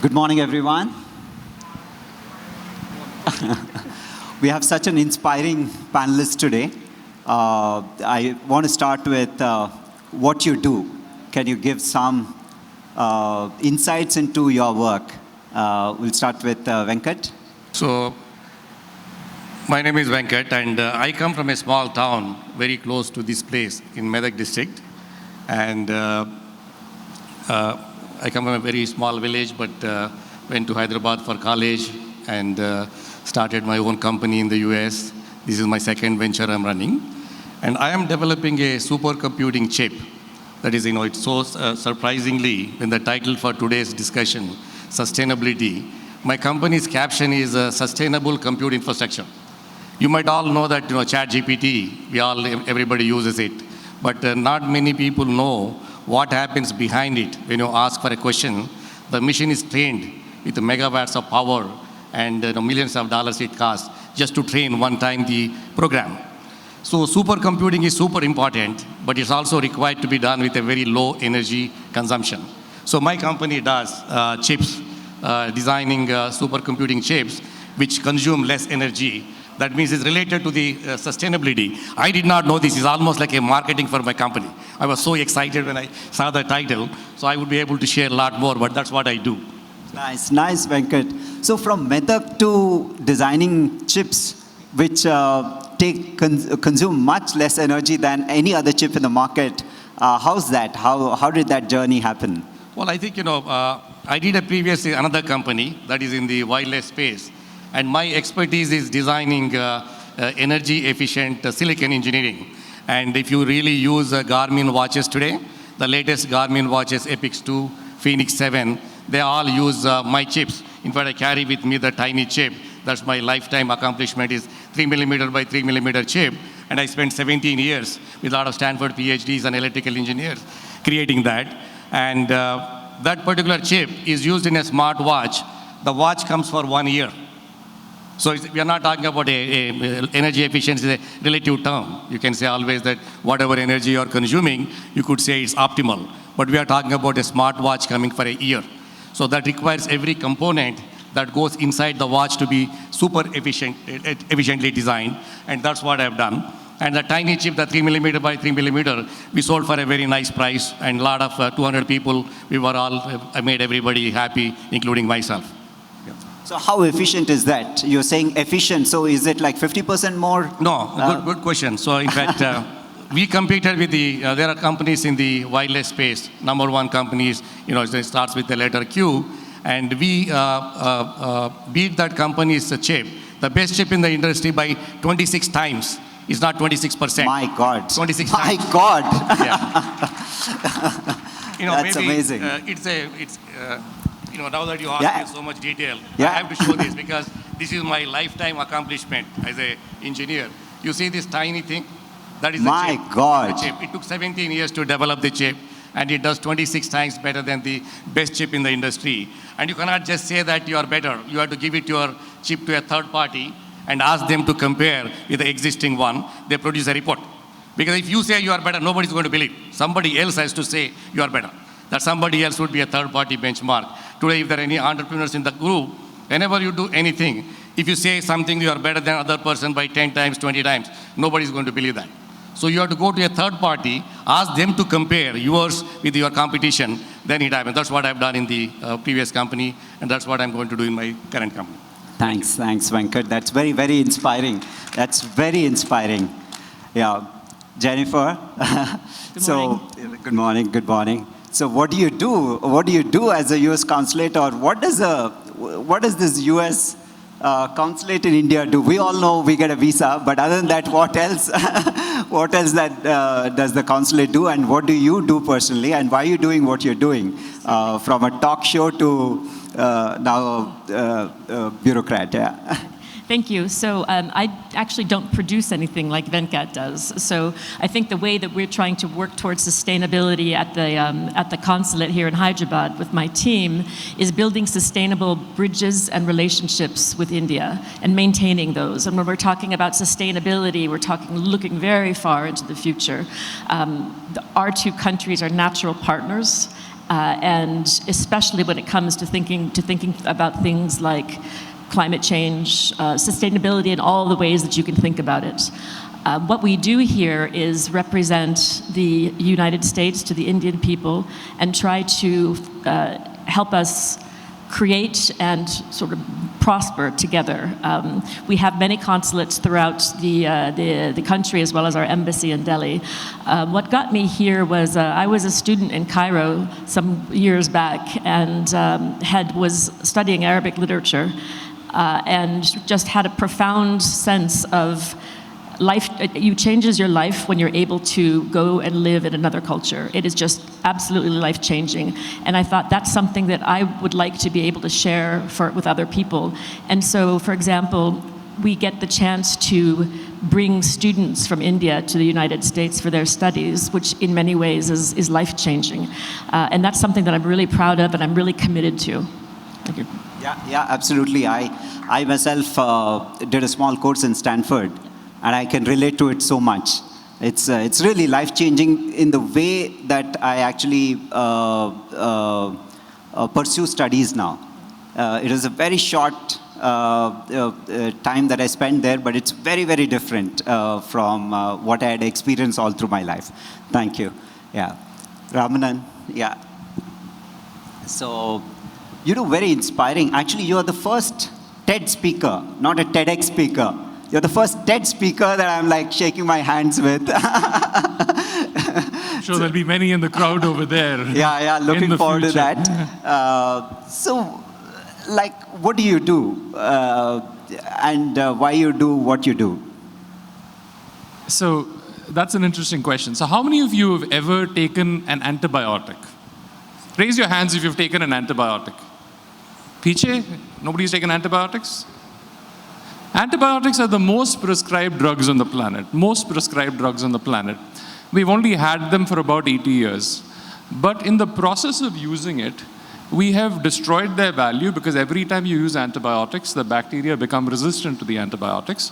Good morning, everyone. We have such an inspiring panelist today. I want to start with what you do. Can you give some insights into your work? We'll start with Venkat. So, my name is Venkat, and I come from a small town very close to this place in Medak district. And I come from a very small village, but went to Hyderabad for college and started my own company in the US. This is my second venture I'm running. And I am developing a supercomputing chip. That is, it's so surprisingly, in the title for today's discussion, sustainability, my company's caption is Sustainable Compute Infrastructure. You might all know that, ChatGPT, everybody uses it. But not many people know what happens behind it. When you ask for a question, the machine is trained with megawatts of power and millions of dollars it costs just to train one time the program. So supercomputing is super important, but it's also required to be done with a very low energy consumption. So my company does chips, designing supercomputing chips, which consume less energy. That means it's related to the sustainability. I did not know this is almost like a marketing for my company. I was so excited when I saw the title, so I would be able to share a lot more, but that's what I do. Nice, Venkat. So from Medak to designing chips, which consume much less energy than any other chip in the market, how's that? How did that journey happen? Well, I think, I did another company that is in the wireless space. And my expertise is designing energy efficient silicon engineering. And if you really use Garmin watches today, the latest Garmin watches, Epix 2, Phoenix 7, they all use my chips. In fact, I carry with me the tiny chip. That's my lifetime accomplishment, is 3mm by 3mm chip. And I spent 17 years with a lot of Stanford PhDs and electrical engineers creating that. And that particular chip is used in a smart watch. The watch comes for 1 year. So we are not talking about energy efficiency, is a relative term. You can say always that whatever energy you are consuming, you could say it's optimal. But we are talking about a smartwatch coming for a year. So that requires every component that goes inside the watch to be super efficiently designed. And that's what I've done. And the tiny chip, the 3mm by 3mm, we sold for a very nice price. And a lot of 200 people, I made everybody happy, including myself. So how efficient is that? You're saying efficient, so is it like 50% more? No, good question. So in fact, we competed with there are companies in the wireless space, number one companies, it starts with the letter Q, and we beat that company's chip, the best chip in the industry by 26 times. It's not 26%. My God. 26 My times. God. Yeah. That's amazing. Now that you ask me so much detail, I have to show this because this is my lifetime accomplishment as an engineer. You see this tiny thing? That is the chip. My God. The chip. It took 17 years to develop the chip, and it does 26 times better than the best chip in the industry. And you cannot just say that you are better. You have to give it your chip to a third party and ask them to compare with the existing one. They produce a report. Because if you say you are better, nobody's going to believe. Somebody else has to say you are better. That somebody else would be a third-party benchmark. Today, if there are any entrepreneurs in the group, whenever you do anything, if you say something you are better than other person by 10 times, 20 times, nobody's going to believe that. So you have to go to a third party, ask them to compare yours with your competition, then it happens. That's what I've done in the previous company, and that's what I'm going to do in my current company. Thanks, Venkat. That's very, very inspiring. That's very inspiring. Yeah. Jennifer? Good morning. So what do you do? What do you do as a U.S. consulate, or what does this U.S. consulate in India do? We all know we get a visa, but other than that, what else? What else does the consulate do, and what do you do personally, and why are you doing what you're doing, from a talk show to now bureaucrat? Yeah. Thank you. So I actually don't produce anything like Venkat does. So I think the way that we're trying to work towards sustainability at the consulate here in Hyderabad with my team is building sustainable bridges and relationships with India and maintaining those. And when we're talking about sustainability, we're looking very far into the future. Our two countries are natural partners. and especially when it comes to thinking about things like climate change, sustainability, and all the ways that you can think about it. What we do here is represent the United States to the Indian people and try to help us create and sort of prosper together. We have many consulates throughout the country, as well as our embassy in Delhi. What got me here was I was a student in Cairo some years back and was studying Arabic literature and just had a profound sense of life. It changes your life when you're able to go and live in another culture. It is just absolutely life-changing. And I thought that's something that I would like to be able to share with other people. And so, for example, we get the chance to bring students from India to the United States for their studies, which in many ways is life-changing. And that's something that I'm really proud of and I'm really committed to. Thank you. Yeah, absolutely. I myself did a small course in Stanford, and I can relate to it so much. It's really life-changing in the way that I actually pursue studies now. It is a very short time that I spent there, but it's very, very different from what I had experienced all through my life. Thank you. Yeah. Ramanan, yeah. So, very inspiring. Actually, you are the first TED speaker, not a TEDx speaker. You're the first TED speaker that I'm like shaking my hands with. Sure, there'll be many in the crowd over there. Yeah, looking forward to that. So, like, what do you do? And why you do what you do? So, that's an interesting question. So, how many of you have ever taken an antibiotic? Raise your hands if you've taken an antibiotic. Piche? Nobody's taken antibiotics? Antibiotics are the most prescribed drugs on the planet. Most prescribed drugs on the planet. We've only had them for about 80 years. But in the process of using it, we have destroyed their value because every time you use antibiotics, the bacteria become resistant to the antibiotics.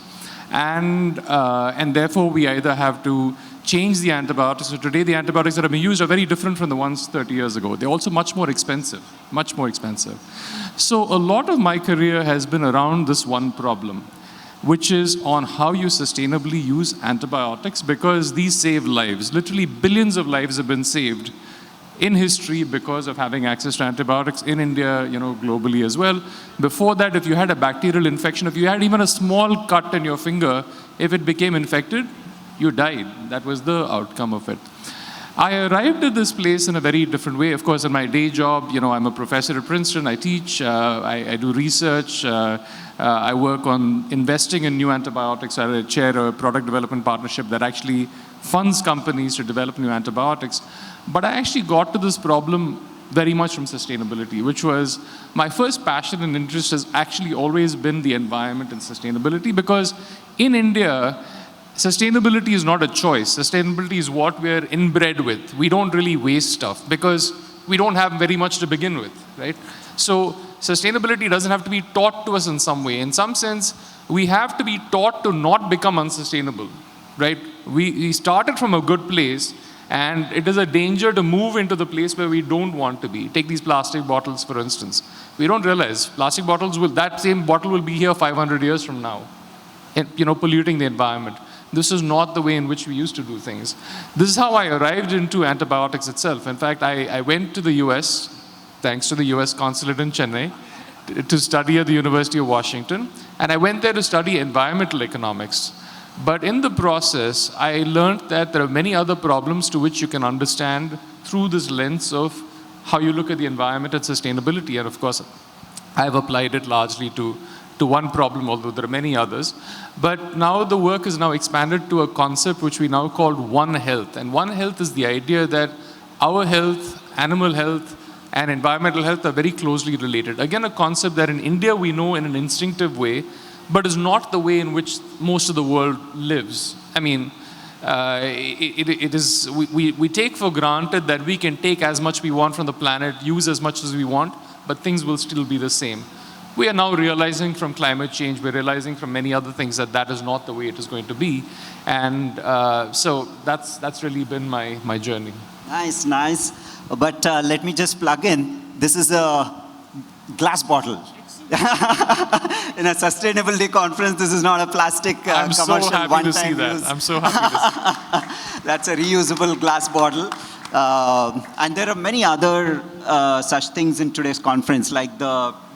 And therefore, we either have to change the antibiotics. So today, the antibiotics that are being used are very different from the ones 30 years ago. They're also much more expensive, much more expensive. So a lot of my career has been around this one problem, which is on how you sustainably use antibiotics, because these save lives. Literally billions of lives have been saved in history because of having access to antibiotics in India, globally as well. Before that, if you had a bacterial infection, if you had even a small cut in your finger, if it became infected, you died. That was the outcome of it. I arrived at this place in a very different way. Of course, in my day job, I'm a professor at Princeton. I teach, I do research. I work on investing in new antibiotics. I chair a product development partnership that actually funds companies to develop new antibiotics. But I actually got to this problem very much from sustainability, which was my first passion and interest has actually always been the environment and sustainability, because in India, sustainability is not a choice. Sustainability is what we're inbred with. We don't really waste stuff because we don't have very much to begin with, right? So sustainability doesn't have to be taught to us in some way. In some sense, we have to be taught to not become unsustainable, right? We started from a good place, and it is a danger to move into the place where we don't want to be. Take these plastic bottles, for instance. We don't realize plastic bottles that same bottle will be here 500 years from now, and, polluting the environment. This is not the way in which we used to do things. This is how I arrived into antibiotics itself. In fact, I went to the US, thanks to the US consulate in Chennai, to study at the University of Washington. And I went there to study environmental economics. But in the process, I learned that there are many other problems to which you can understand through this lens of how you look at the environment and sustainability. And of course, I've applied it largely to one problem, although there are many others. But now the work is now expanded to a concept which we now call One Health. And One Health is the idea that our health, animal health, and environmental health are very closely related. Again, a concept that in India we know in an instinctive way, but is not the way in which most of the world lives. I mean, we take for granted that we can take as much we want from the planet, use as much as we want, but things will still be the same. We are now realizing from climate change, we're realizing from many other things that is not the way it is going to be. And so that's really been my journey. Nice, nice. But let me just plug in. This is a glass bottle. In a sustainability conference, this is not a plastic I'm commercial so happy one-time to see that. use. I'm so happy to see. That's a reusable glass bottle. And there are many other such things in today's conference, like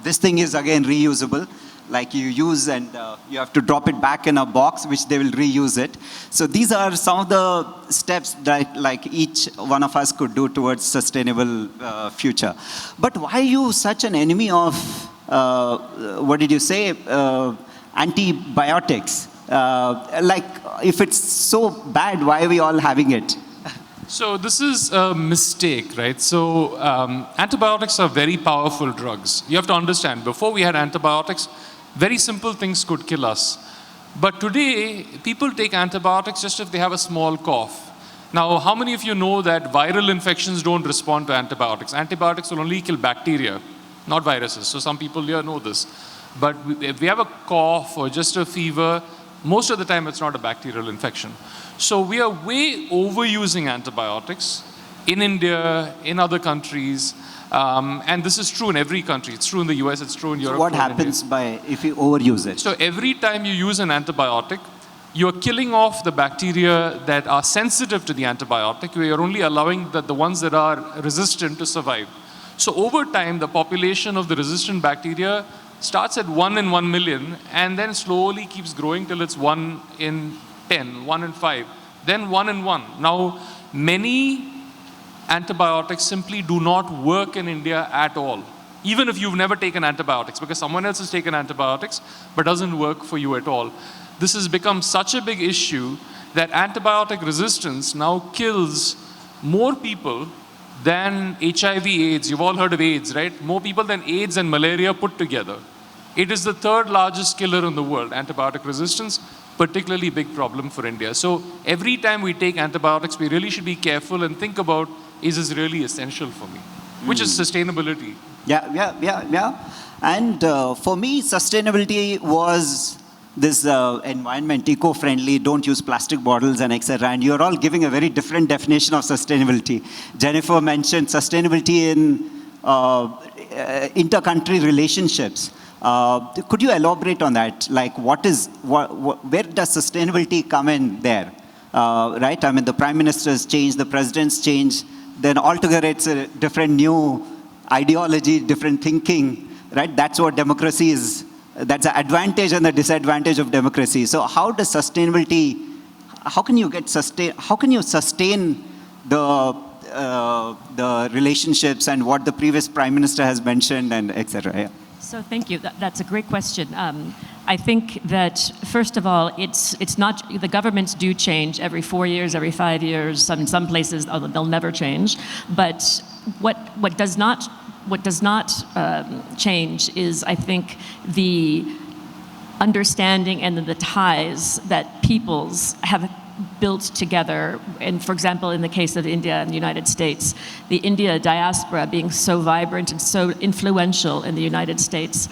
this thing is again reusable. Like you use and you have to drop it back in a box, which they will reuse it. So these are some of the steps that like each one of us could do towards sustainable future. But why are you such an enemy of, what did you say, antibiotics? Like if it's so bad, why are we all having it? So this is a mistake, right? So antibiotics are very powerful drugs. You have to understand, before we had antibiotics, very simple things could kill us. But today, people take antibiotics just if they have a small cough. Now, how many of you know that viral infections don't respond to antibiotics? Antibiotics will only kill bacteria, not viruses. So some people here know this. But if we have a cough or just a fever, most of the time it's not a bacterial infection. So we are way overusing antibiotics in India, in other countries. And this is true in every country. It's true in the US, it's true in Europe. So what happens if you overuse it? So every time you use an antibiotic, you're killing off the bacteria that are sensitive to the antibiotic. You're only allowing the ones that are resistant to survive. So over time, the population of the resistant bacteria starts at 1 in 1 million and then slowly keeps growing till it's 1 in 10, 1 in 5, then 1 in 1. Now, many antibiotics simply do not work in India at all, even if you've never taken antibiotics, because someone else has taken antibiotics but doesn't work for you at all. This has become such a big issue that antibiotic resistance now kills more people than HIV, AIDS. You've all heard of AIDS, right? More people than AIDS and malaria put together. It is the third largest killer in the world, antibiotic resistance, particularly big problem for India. So every time we take antibiotics, we really should be careful and think about, is this really essential for me? Which is sustainability. Yeah. And for me, sustainability was this environment, eco-friendly, don't use plastic bottles and etc. And you're all giving a very different definition of sustainability. Jennifer mentioned sustainability in inter-country relationships. Could you elaborate on that? Like where does sustainability come in there? Right? I mean, the prime ministers change, the presidents change, then altogether it's a different new ideology, different thinking, right? That's what democracy is. That's the advantage and the disadvantage of democracy. So how does sustainability, how can you sustain the relationships and what the previous prime minister has mentioned and etc. Yeah. So thank you. That's a great question. I think that, first of all, it's not, the governments do change every 4 years, every 5 years. In some places, they'll never change. But what does not change is, I think, the understanding and the ties that peoples have built together. And for example, in the case of India and the United States, the India diaspora being so vibrant and so influential in the United States,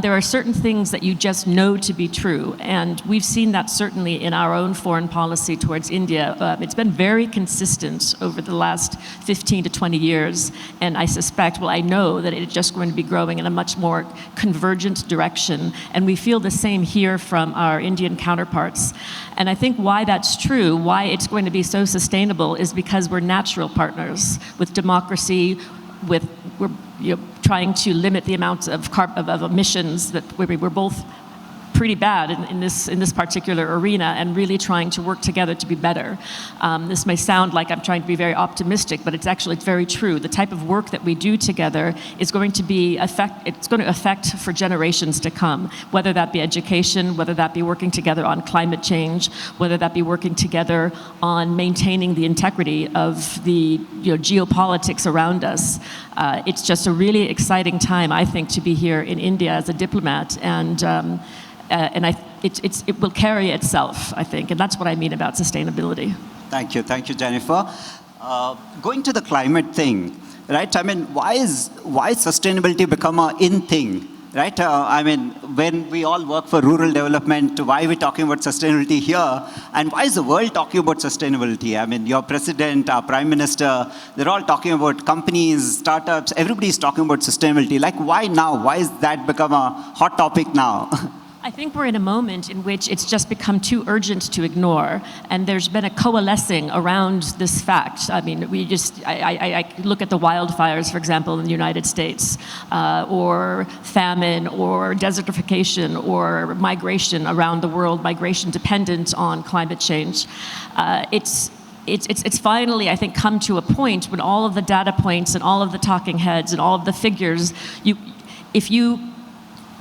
there are certain things that you just know to be true. And we've seen that certainly in our own foreign policy towards India. It's been very consistent over the last 15 to 20 years. And I suspect, well, I know that it's just going to be growing in a much more convergent direction. And we feel the same here from our Indian counterparts. And I think why that's true, why it's going to be so sustainable, is because we're natural partners with democracy, we're trying to limit the amount of emissions that we're both pretty bad in this particular arena, and really trying to work together to be better. This may sound like I'm trying to be very optimistic, but it's very true. The type of work that we do together is going to affect for generations to come, whether that be education, whether that be working together on climate change, whether that be working together on maintaining the integrity of the geopolitics around us. It's just a really exciting time, I think, to be here in India as a diplomat, and it will carry itself, I think, and that's what I mean about sustainability. Thank you, Jennifer. Going to the climate thing, right? I mean, why sustainability become a in thing? right? I mean, when we all work for rural development, why are we talking about sustainability here? And why is the world talking about sustainability? I mean, your president, our prime minister, they're all talking about companies, startups, everybody's talking about sustainability. Like, why now? Why has that become a hot topic now? I think we're in a moment in which it's just become too urgent to ignore, and there's been a coalescing around this fact. I mean, I look at the wildfires, for example, in the United States, or famine, or desertification, or migration around the world, migration dependent on climate change. It's finally, I think, come to a point when all of the data points and all of the talking heads and all of the figures,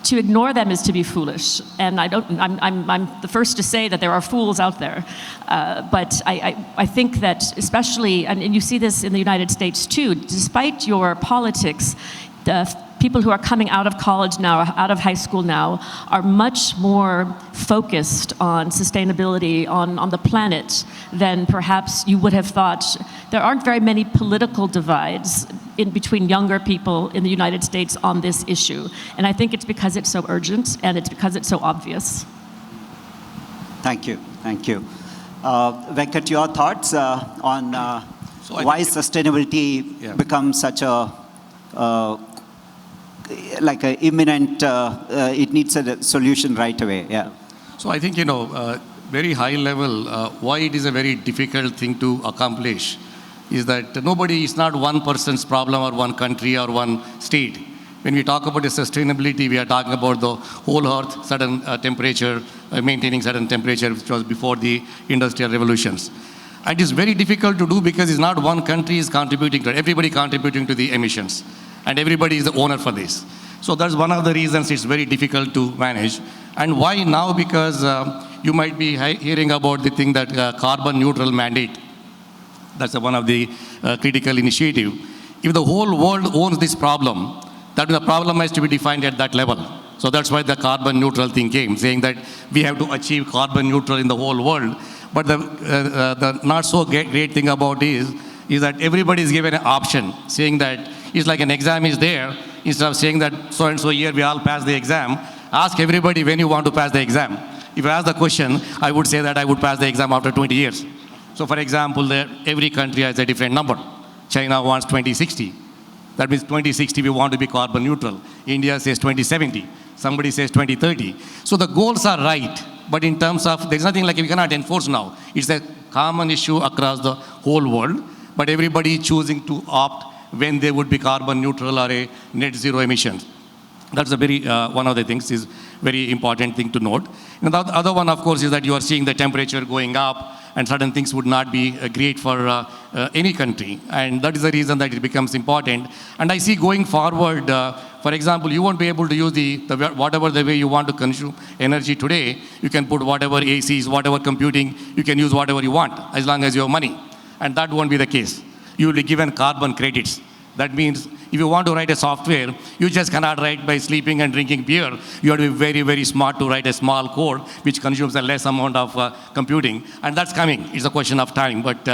to ignore them is to be foolish, and I'm the first to say that there are fools out there. But I think that especially, and you see this in the United States too, despite your politics, the people who are coming out of college now, out of high school now, are much more focused on sustainability, on the planet, than perhaps you would have thought. There aren't very many political divides in between younger people in the United States on this issue. And I think it's because it's so urgent and it's because it's so obvious. Thank you. Thank you. Venkat, your thoughts on why sustainability becomes such a like an imminent, it needs a solution right away. Yeah. So I think, very high level, why it is a very difficult thing to accomplish is that it's not one person's problem or one country or one state. When we talk about the sustainability, we are talking about the whole earth, certain temperature, maintaining certain temperature, which was before the industrial revolutions. And it is very difficult to do because it's not one country is contributing to it, everybody contributing to the emissions. And everybody is the owner for this. So that's one of the reasons it's very difficult to manage. And why now? Because you might be hearing about the thing that carbon neutral mandate. That's one of the critical initiative. If the whole world owns this problem, that the problem has to be defined at that level. So that's why the carbon neutral thing came, saying that we have to achieve carbon neutral in the whole world. But the not so great thing about is that everybody is given an option, saying that it's like an exam is there. Instead of saying that so-and-so year we all pass the exam, ask everybody when you want to pass the exam. If I ask the question, I would say that I would pass the exam after 20 years. So for example, every country has a different number. China wants 2060. That means 2060 we want to be carbon neutral. India says 2070. Somebody says 2030. So the goals are right, but in terms of, there's nothing like we cannot enforce now. It's a common issue across the whole world, but everybody choosing to opt when they would be carbon neutral or a net zero emissions. That's a very, one of the things is very important thing to note. And the other one, of course, is that you are seeing the temperature going up and certain things would not be great for any country. And that is the reason that it becomes important. And I see going forward, for example, you won't be able to use whatever the way you want to consume energy today. You can put whatever ACs, whatever computing, you can use whatever you want as long as you have money. And that won't be the case. You will be given carbon credits. That means if you want to write a software, you just cannot write by sleeping and drinking beer. You have to be very, very smart to write a small code which consumes a less amount of computing. And that's coming. It's a question of time. But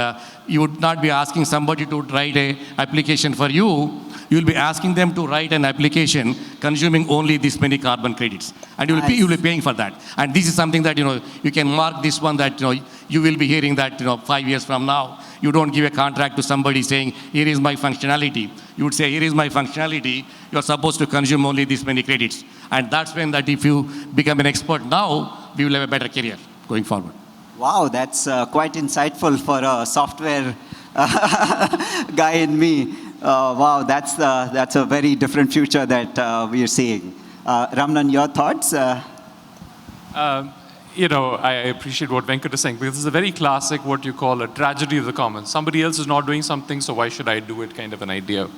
you would not be asking somebody to write an application for you. You'll be asking them to write an application consuming only this many carbon credits. And you'll be paying for that. And this is something that, you can mark this one that, you will be hearing that, 5 years from now. You don't give a contract to somebody saying, here is my functionality. You would say, here is my functionality. You're supposed to consume only this many credits. And that's when that if you become an expert now, we will have a better career going forward. Wow, that's quite insightful for a software guy in me. Wow, that's a very different future that we are seeing. Ramnan, your thoughts? I appreciate what Venkat is saying, because this is a very classic, what you call a tragedy of the commons. Somebody else is not doing something, so why should I do it kind of an idea.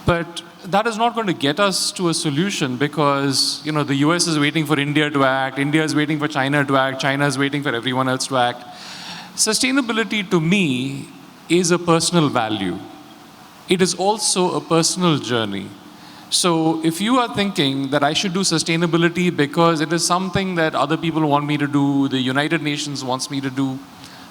But that is not going to get us to a solution because, the US is waiting for India to act, India is waiting for China to act, China is waiting for everyone else to act. Sustainability to me is a personal value. It is also a personal journey. So if you are thinking that I should do sustainability because it is something that other people want me to do, the United Nations wants me to do,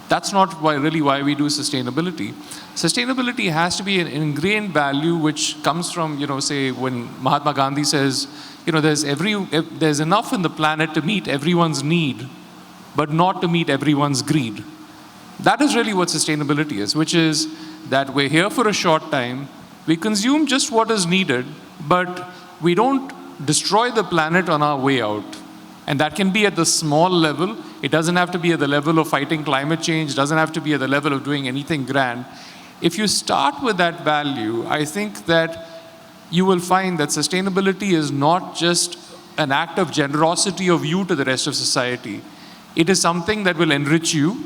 that's not really why we do sustainability. Sustainability has to be an ingrained value which comes from, say, when Mahatma Gandhi says, there's enough in the planet to meet everyone's need, but not to meet everyone's greed. That is really what sustainability is, which is that we're here for a short time, we consume just what is needed, but we don't destroy the planet on our way out. And that can be at the small level. It doesn't have to be at the level of fighting climate change, doesn't have to be at the level of doing anything grand. If you start with that value, I think that you will find that sustainability is not just an act of generosity of you to the rest of society. It is something that will enrich you.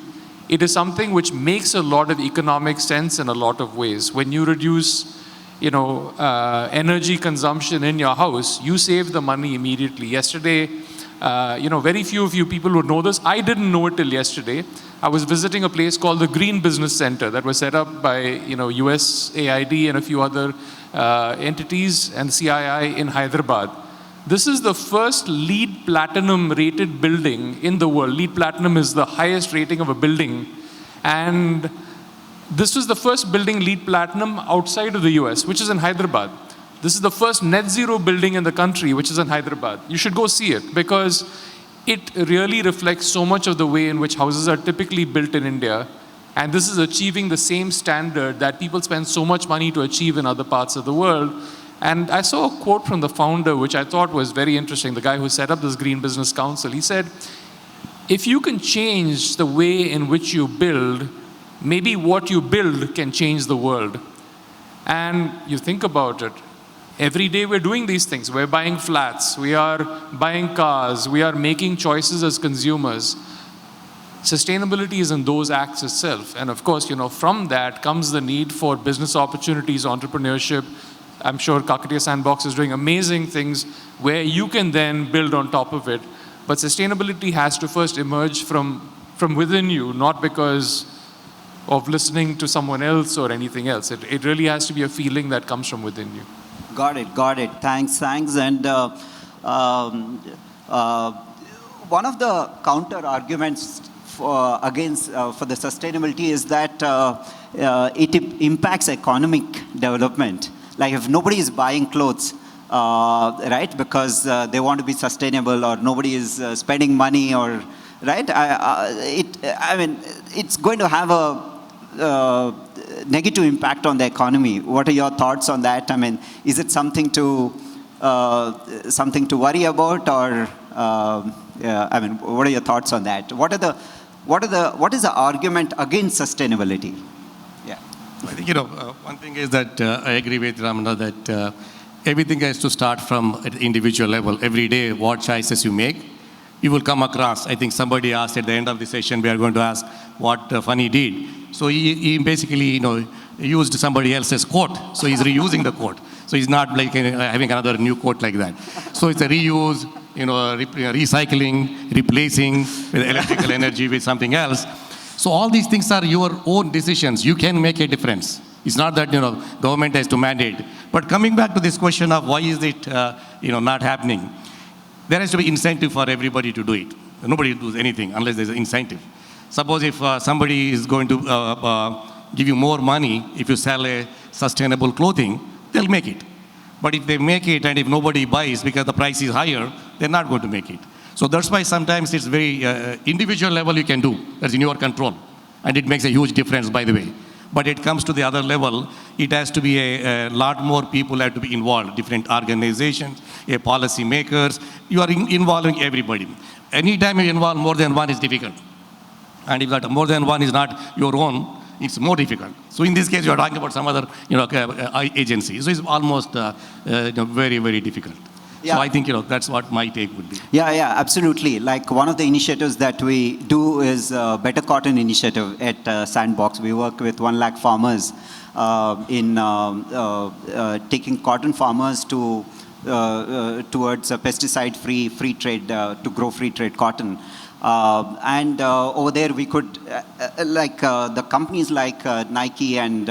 It is something which makes a lot of economic sense in a lot of ways. When you reduce energy consumption in your house, you save the money immediately. Yesterday, very few of you people would know this. I didn't know it till yesterday. I was visiting a place called the Green Business Center that was set up by USAID and a few other entities and CII in Hyderabad. This is the first LEED Platinum rated building in the world. LEED Platinum is the highest rating of a building. And this was the first building LEED Platinum outside of the US, which is in Hyderabad. This is the first net zero building in the country, which is in Hyderabad. You should go see it because it really reflects so much of the way in which houses are typically built in India. And this is achieving the same standard that people spend so much money to achieve in other parts of the world. And I saw a quote from the founder, which I thought was very interesting, the guy who set up this Green Business Council. He said, if you can change the way in which you build, maybe what you build can change the world. And you think about it. Every day we're doing these things. We're buying flats, we are buying cars, we are making choices as consumers. Sustainability is in those acts itself. And of course, from that comes the need for business opportunities, entrepreneurship. I'm sure Kakatiya Sandbox is doing amazing things where you can then build on top of it. But sustainability has to first emerge from within you, not because of listening to someone else or anything else. It really has to be a feeling that comes from within you. Got it. Thanks. And one of the counter arguments for the sustainability is that it impacts economic development. Like if nobody is buying clothes, right, because they want to be sustainable, or nobody is spending money, or right, it's going to have a negative impact on the economy. What are your thoughts on that? Is it something to worry about, or what are your thoughts on that? What is the argument against sustainability? Yeah. I think one thing is that I agree with Ramana that everything has to start from at the individual level. Every day, what choices you make, you will come across. I think somebody asked at the end of the session, we are going to ask what Funny did. So he basically, used somebody else's quote. So he's reusing the quote. So he's not like having another new quote like that. So it's a reuse, recycling, replacing with electrical energy with something else. So all these things are your own decisions. You can make a difference. It's not that, government has to mandate. But coming back to this question of why is it, not happening, there has to be incentive for everybody to do it. Nobody does anything unless there's an incentive. Suppose if somebody is going to give you more money if you sell a sustainable clothing, they'll make it. But if they make it and if nobody buys because the price is higher, they're not going to make it. So that's why sometimes it's very individual level you can do. That's in your control. And it makes a huge difference, by the way. But it comes to the other level, it has to be a lot more people have to be involved, different organizations, policy makers. You are involving everybody. Anytime you involve more than one is difficult. And if that more than one is not your own, it's more difficult. So in this case, you are talking about some other agency. So it's almost very, very difficult. Yeah. So I think that's what my take would be. Yeah, absolutely. Like one of the initiatives that we do is Better Cotton Initiative at Sandbox. We work with 1 lakh farmers in taking cotton farmers to towards a pesticide-free free trade to grow free trade cotton. And over there we could, the companies like Nike and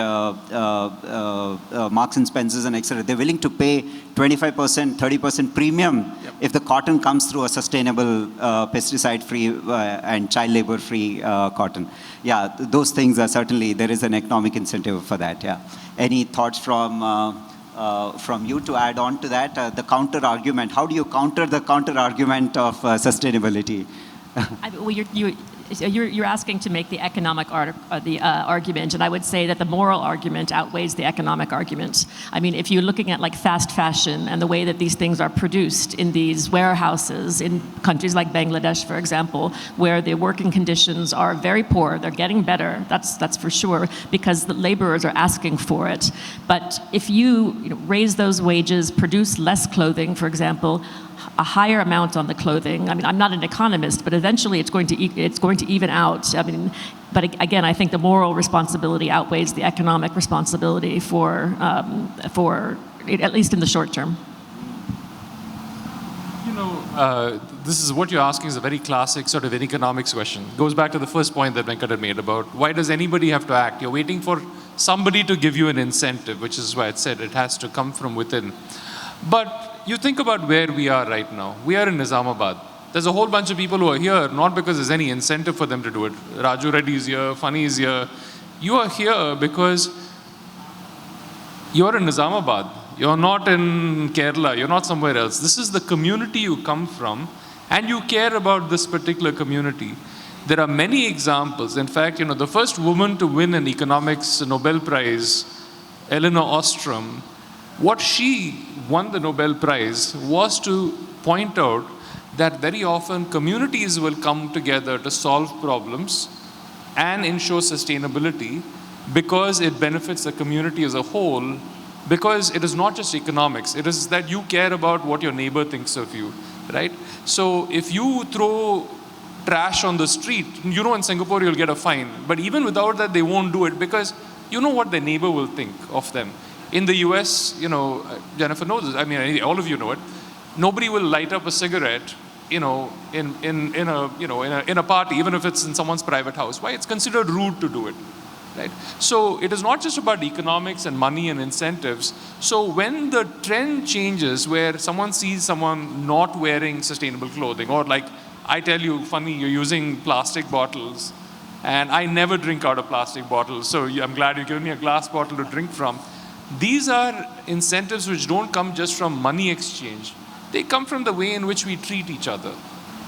Marks and Spencers and etc., they're willing to pay 25%, 30% premium if the cotton comes through a sustainable pesticide-free and child labor-free cotton. Yeah, those things are certainly, there is an economic incentive for that, yeah. Any thoughts from from you to add on to that, the counter argument. How do you counter the counter argument of sustainability? Well, you're asking to make the economic argument, and I would say that the moral argument outweighs the economic argument. I mean, if you're looking at like fast fashion and the way that these things are produced in these warehouses in countries like Bangladesh, for example, where the working conditions are very poor, they're getting better, that's for sure, because the laborers are asking for it. But if you raise those wages, produce less clothing, for example, a higher amount on the clothing. I mean, I'm not an economist, but eventually it's going to even out. I mean, but again, I think the moral responsibility outweighs the economic responsibility for at least in the short term. This is what you're asking is a very classic sort of an economics question. It goes back to the first point that Venkat had made about why does anybody have to act? You're waiting for somebody to give you an incentive, which is why I said it has to come from within. But you think about where we are right now. We are in Nizamabad. There's a whole bunch of people who are here, not because there's any incentive for them to do it. Raju Reddy is here, Funny is here. You are here because you're in Nizamabad. You're not in Kerala. You're not somewhere else. This is the community you come from, and you care about this particular community. There are many examples. In fact, the first woman to win an economics Nobel Prize, Elinor Ostrom, what she won the Nobel Prize was to point out that very often communities will come together to solve problems and ensure sustainability because it benefits the community as a whole, because it is not just economics, it is that you care about what your neighbor thinks of you, right? So if you throw trash on the street, in Singapore you'll get a fine, but even without that they won't do it because you know what their neighbor will think of them. In the US, Jennifer knows this, I mean, all of you know it, nobody will light up a cigarette, in a party, even if it's in someone's private house. Why? It's considered rude to do it, right? So it is not just about economics and money and incentives. So when the trend changes where someone sees someone not wearing sustainable clothing, or like, I tell you, Funny, you're using plastic bottles, and I never drink out of plastic bottles, so I'm glad you've given me a glass bottle to drink from. These are incentives which don't come just from money exchange. They come from the way in which we treat each other.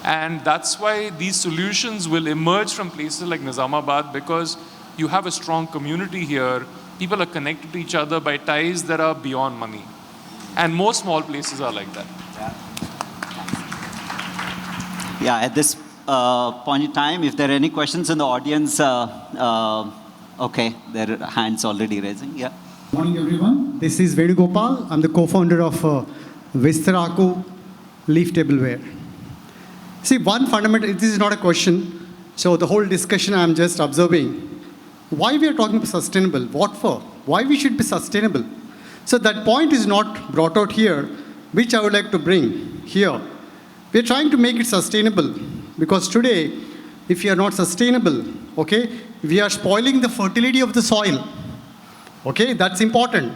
And that's why these solutions will emerge from places like Nizamabad, because you have a strong community here. People are connected to each other by ties that are beyond money. And most small places are like that. Yeah, at this point in time, if there are any questions in the audience, okay, there are hands already raising, yeah. Morning, everyone. This is Venugopal. I'm the co-founder of Vistaraku Leaf Tableware. See, one fundamental, this is not a question, so the whole discussion I'm just observing. Why we are talking about sustainable? What for? Why we should be sustainable? So that point is not brought out here, which I would like to bring here. We're trying to make it sustainable, because today, if you are not sustainable, okay, we are spoiling the fertility of the soil. Okay, that's important.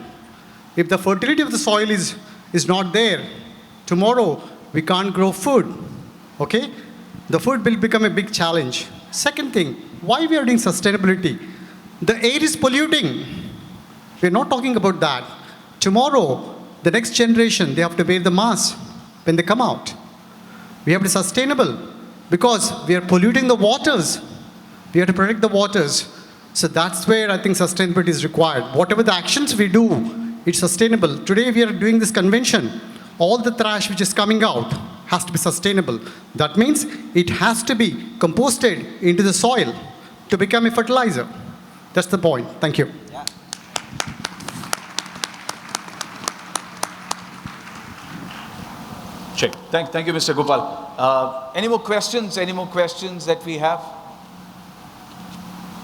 If the fertility of the soil is not there, tomorrow we can't grow food. Okay, the food will become a big challenge. Second thing, why we are doing sustainability? The air is polluting. We're not talking about that. Tomorrow, the next generation, they have to wear the mask when they come out. We have to be sustainable because we are polluting the waters. We have to protect the waters. So that's where I think sustainability is required. Whatever the actions we do, it's sustainable. Today we are doing this convention. All the trash which is coming out has to be sustainable. That means it has to be composted into the soil to become a fertilizer. That's the point. Thank you. Yeah. Check. Thank you, Mr. Gopal. Any more questions? Any more questions that we have?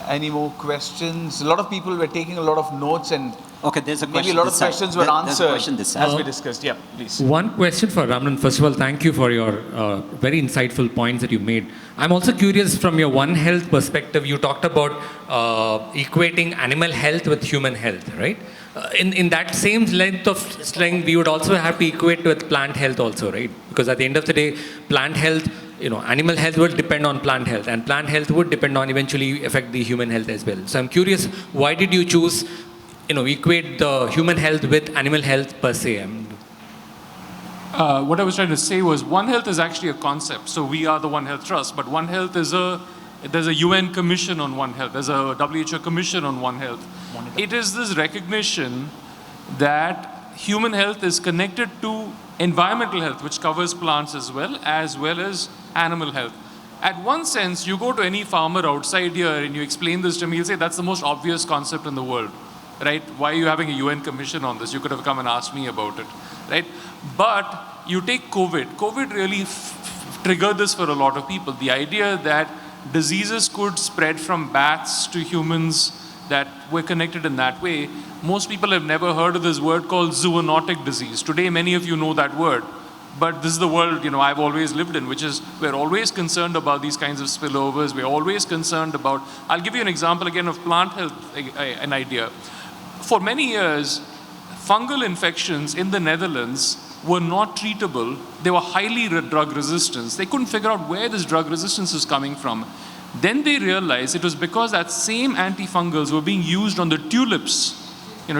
Any more questions? A lot of people were taking a lot of notes, and okay, there's a question. Maybe a lot of questions were answered as we discussed. discussed. Yeah, please. One question for Ramnan. First of all, thank you for your very insightful points that you made. I'm also curious from your One Health perspective. You talked about equating animal health with human health, right? In that same length of string, we would also have to equate with plant health also, right? Because at the end of the day, plant health, animal health will depend on plant health, and plant health would depend on eventually affect the human health as well. So I'm curious, why did you choose equate the human health with animal health per se. What I was trying to say was One Health is actually a concept. So we are the One Health Trust, but One Health is there's a UN commission on One Health. There's a WHO commission on One Health. It is this recognition that human health is connected to environmental health, which covers plants as well as animal health. At one sense, you go to any farmer outside here and you explain this to me, he'll say, that's the most obvious concept in the world, right? Why are you having a UN commission on this? You could have come and asked me about it, right? But you take COVID. COVID really triggered this for a lot of people. The idea that diseases could spread from bats to humans, that we're connected in that way. Most people have never heard of this word called zoonotic disease. Today, many of you know that word. But this is the world, I've always lived in, which is we're always concerned about these kinds of spillovers. We're always concerned about, I'll give you an example again of plant health, an idea. For many years, fungal infections in the Netherlands were not treatable. They were highly drug resistant. They couldn't figure out where this drug resistance is coming from. Then they realized it was because that same antifungals were being used on the tulips.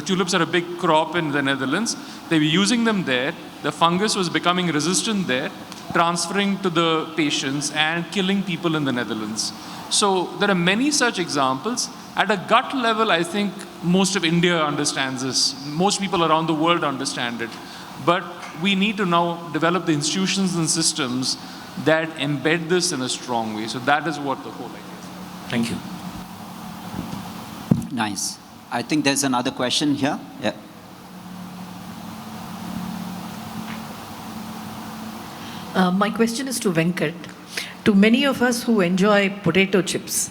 Tulips are a big crop in the Netherlands. They were using them there. The fungus was becoming resistant there, transferring to the patients and killing people in the Netherlands. So there are many such examples. At a gut level, I think most of India understands this. Most people around the world understand it. But we need to now develop the institutions and systems that embed this in a strong way. So that is what the whole idea is. Thank you. Nice. I think there's another question here. Yeah. My question is to Venkat. To many of us who enjoy potato chips,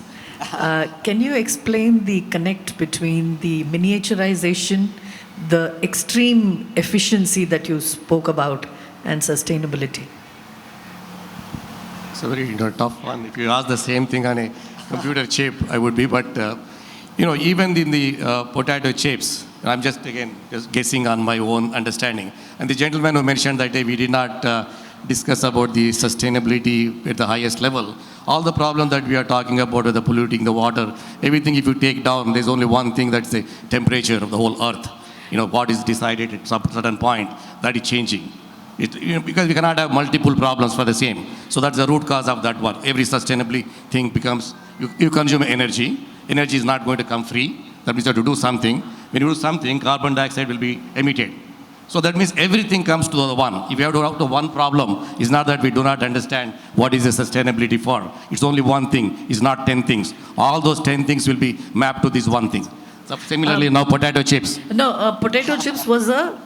can you explain the connect between the miniaturization, the extreme efficiency that you spoke about, and sustainability? It's a very tough one. If you ask the same thing on a computer chip, I would be. But even in the potato chips, I'm just guessing on my own understanding. And the gentleman who mentioned that we did not discuss about the sustainability at the highest level. All the problems that we are talking about with the polluting the water, everything if you take down, there's only one thing, that's the temperature of the whole earth. What is decided at some certain point, that is changing. Because we cannot have multiple problems for the same. So that's the root cause of that one. Every sustainability thing becomes, you consume energy. Energy is not going to come free. That means you have to do something. When you do something, carbon dioxide will be emitted. So that means everything comes to the one. If you have to have to one problem, it's not that we do not understand what is the sustainability for. It's only one thing. It's not 10 things. All those 10 things will be mapped to this one thing. So similarly, now potato chips. No, potato chips was a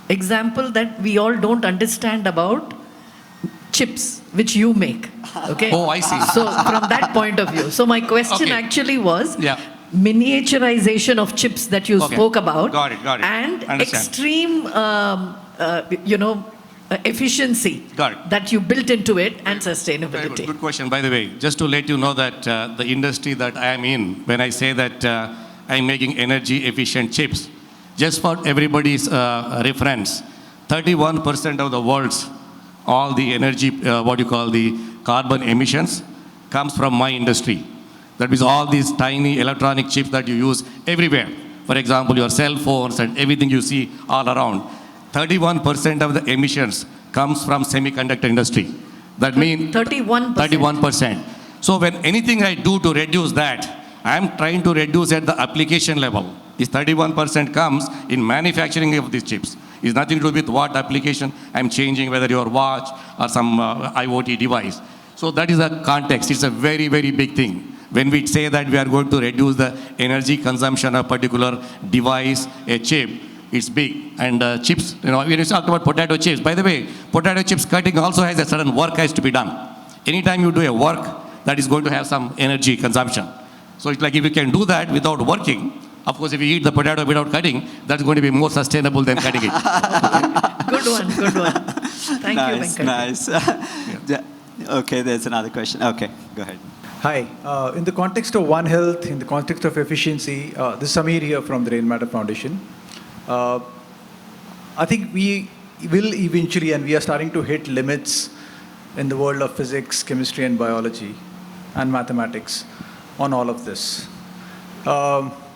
example that we all don't understand about chips, which you make. Okay? Oh, I see. So from that point of view. So my question actually was, miniaturization of chips that you spoke about. Got it. And understand. extreme, efficiency that you built into it and sustainability. Good question, by the way. Just to let you know that the industry that I am in, when I say that I'm making energy efficient chips, just for everybody's reference, 31% of the world's all the energy, the carbon emissions comes from my industry. That means all these tiny electronic chips that you use everywhere. For example, your cell phones and everything you see all around. 31% of the emissions comes from semiconductor industry. That means 31%. So when anything I do to reduce that, I am trying to reduce at the application level. This 31% comes in manufacturing of these chips. It's nothing to do with what application I'm changing, whether your watch or some IoT device. So that is the context. It's a very, very big thing. When we say that we are going to reduce the energy consumption of a particular device, a chip, it's big. And chips, when you talk about potato chips, by the way, potato chips cutting also has a certain work has to be done. Anytime you do a work, that is going to have some energy consumption. So it's like if you can do that without working, of course, if you eat the potato without cutting, that's going to be more sustainable than cutting it. Good one. Thank you, Venkat. Nice. Okay, there's another question. Okay, go ahead. Hi. In the context of One Health, in the context of efficiency, this is Samir here from the Rain Matter Foundation. I think we will eventually, and we are starting to hit limits in the world of physics, chemistry, and biology, and mathematics on all of this.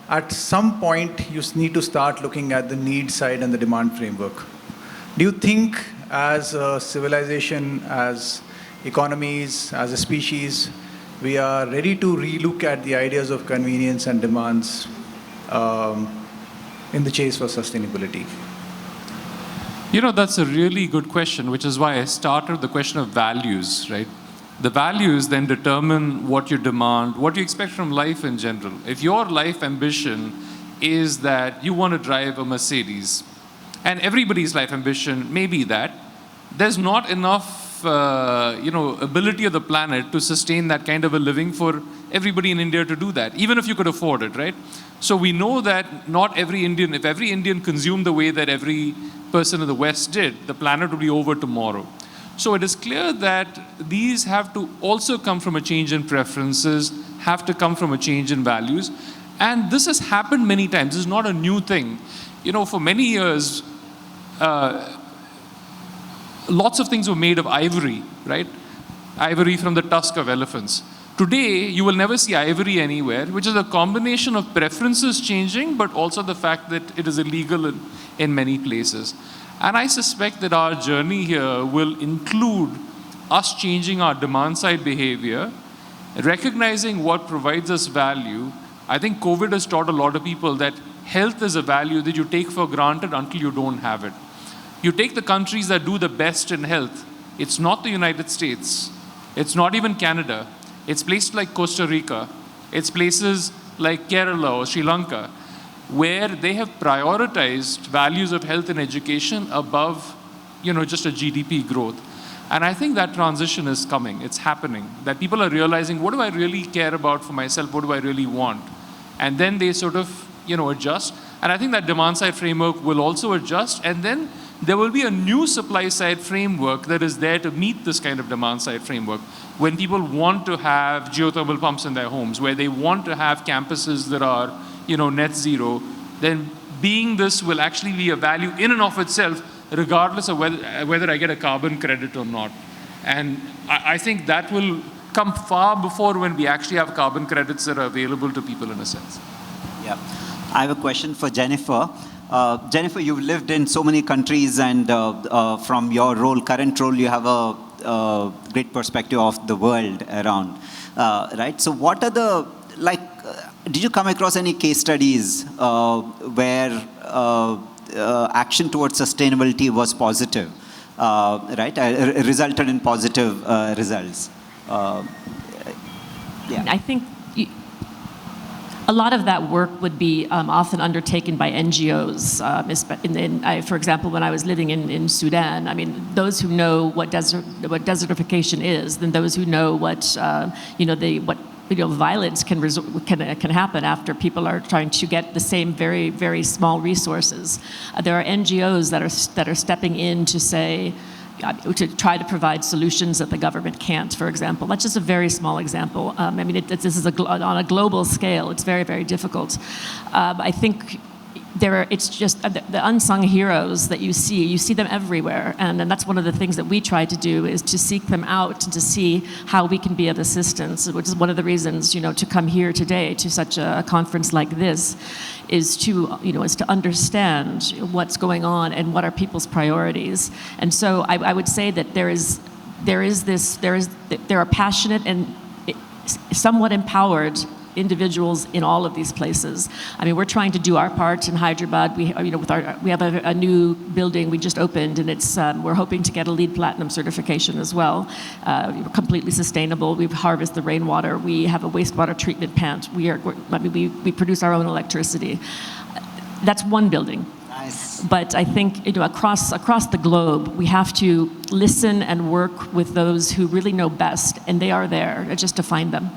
at some point you need to start looking at the need side and the demand framework. Do you think as a civilization, as economies, as a species, we are ready to relook at the ideas of convenience and demands in the chase for sustainability? You know, that's a really good question, which is why I started with the question of values, right? The values then determine what you demand, what you expect from life in general. If your life ambition is that you want to drive a Mercedes, and everybody's life ambition may be that, there's not enough ability of the planet to sustain that kind of a living for everybody in India to do that, even if you could afford it, right? So we know that not every Indian, if every Indian consumed the way that every person in the West did, the planet would be over tomorrow. So it is clear that these have to also come from a change in preferences, have to come from a change in values. And this has happened many times. This is not a new thing. You know, for many years, lots of things were made of ivory, right? Ivory from the tusk of elephants. Today, you will never see ivory anywhere, which is a combination of preferences changing, but also the fact that it is illegal in many places. And I suspect that our journey here will include us changing our demand side behavior, recognizing what provides us value. I think COVID has taught a lot of people that health is a value that you take for granted until you don't have it. You take the countries that do the best in health, it's not the United States, it's not even Canada, it's places like Costa Rica, it's places like Kerala or Sri Lanka, where they have prioritized values of health and education above, just a GDP growth. And I think that transition is coming, it's happening, that people are realizing, what do I really care about for myself, what do I really want? And then they sort of, adjust. And I think that demand side framework will also adjust, and then there will be a new supply side framework that is there to meet this kind of demand side framework. When people want to have geothermal pumps in their homes, where they want to have campuses that are, net zero, then being this will actually be a value in and of itself, regardless of whether I get a carbon credit or not. And I think that will come far before when we actually have carbon credits that are available to people in a sense. Yeah. I have a question for Jennifer. Jennifer, you've lived in so many countries, and from your current role, you have a great perspective of the world around, right? So what are did you come across any case studies where action towards sustainability was positive, right? Resulted in positive results? Yeah. I think a lot of that work would be often undertaken by NGOs. For example, when I was living in Sudan, I mean, those who know what desertification is, then those who know what violence can happen after people are trying to get the same very, very small resources. There are NGOs that are stepping in to say, to try to provide solutions that the government can't, for example. That's just a very small example. This is on a global scale. It's very, very difficult. I think it's just the unsung heroes that you see them everywhere. And that's one of the things that we try to do, is to seek them out and to see how we can be of assistance, which is one of the reasons, to come here today to such a conference like this, is to understand what's going on and what are people's priorities. And so I would say that there are passionate and somewhat empowered individuals in all of these places. I mean, we're trying to do our part in Hyderabad. We have a new building we just opened, and we're hoping to get a LEED Platinum certification as well. Completely sustainable. We harvest the rainwater. We have a wastewater treatment plant. We produce our own electricity. That's one building. Nice. But I think across the globe, we have to listen and work with those who really know best, and they are there, just to find them.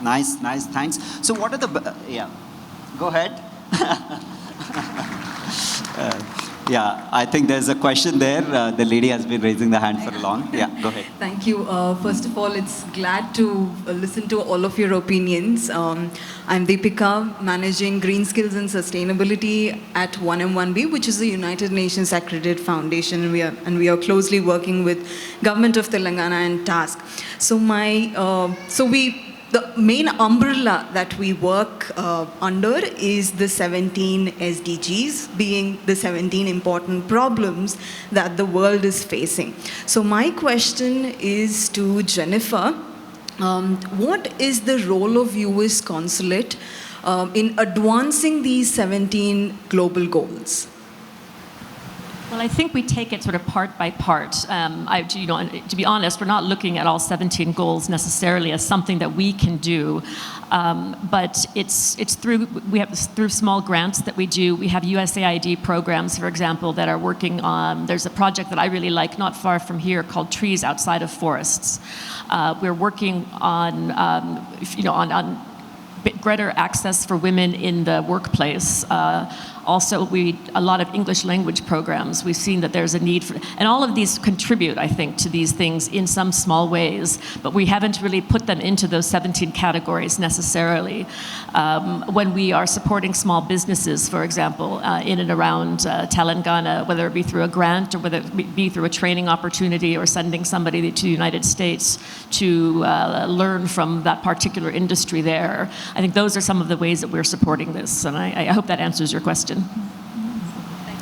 Nice, thanks. So what are go ahead. I think there's a question there. The lady has been raising the hand for long. Yeah, go ahead. Thank you. First of all, it's glad to listen to all of your opinions. I'm Deepika, managing Green Skills and Sustainability at 1M1B, which is the United Nations accredited foundation. We are closely working with Government of Telangana and TASC. So the main umbrella that we work under is the 17 SDGs, being the 17 important problems that the world is facing. So my question is to Jennifer. What is the role of US Consulate in advancing these 17 global goals? Well, I think we take it sort of part by part. To be honest, we're not looking at all 17 goals necessarily as something that we can do, but it's through small grants that we do. We have USAID programs, for example, that are working on. There's a project that I really like, not far from here, called Trees Outside of Forests. We're working on greater access for women in the workplace. Also, a lot of English language programs. We've seen that there's a need for, and all of these contribute, I think, to these things in some small ways, but we haven't really put them into those 17 categories necessarily. When we are supporting small businesses, for example, in and around Telangana, whether it be through a grant or whether it be through a training opportunity or sending somebody to the United States to learn from that particular industry there, I think those are some of the ways that we're supporting this, and I hope that answers your question.